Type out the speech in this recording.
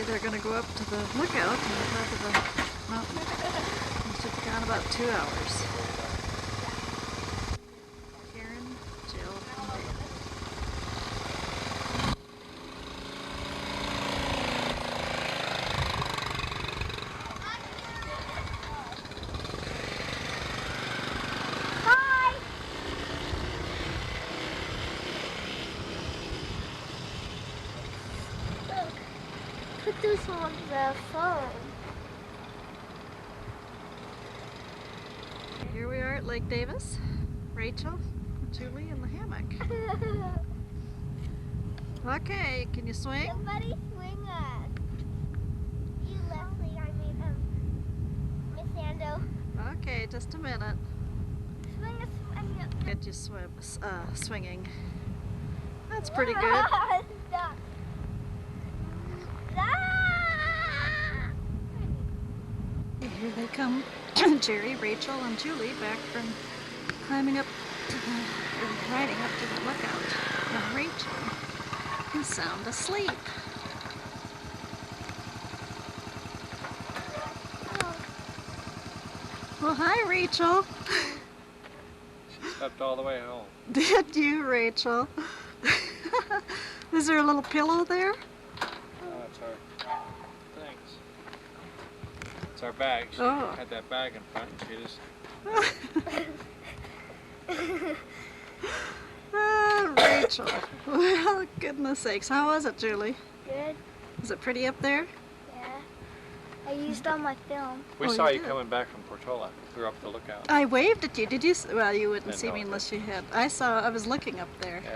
they're going to go up to the lookout on the top of the mountain. It should be gone about 2 hours. Karen, Jill, and David. Put this on the phone. Here we are at Lake Davis. Rachel, Julie in the hammock. Okay, can you swing? Somebody swing us. You, Leslie, I mean, Miss Ando. Okay, just a minute. Swing us. Get you swinging. That's pretty good. Stop. Here they come, Jerry, Rachel, and Julie back from climbing up to the, or riding up to the lookout. And Rachel is sound asleep. Well, hi, Rachel. She slept all the way home. Did you, Rachel? Is there a little pillow there? It's our things. It's our bag. She Oh. had that bag in front and she just... Rachel. Well, goodness sakes. How was it, Julie? Good. Is it pretty up there? Yeah. I used all my film. We Oh, saw you you did? coming back from Portola. We were up the lookout. I waved at you. Did you? Well, you wouldn't Didn't see me know. unless you had. I was looking up there. Yeah.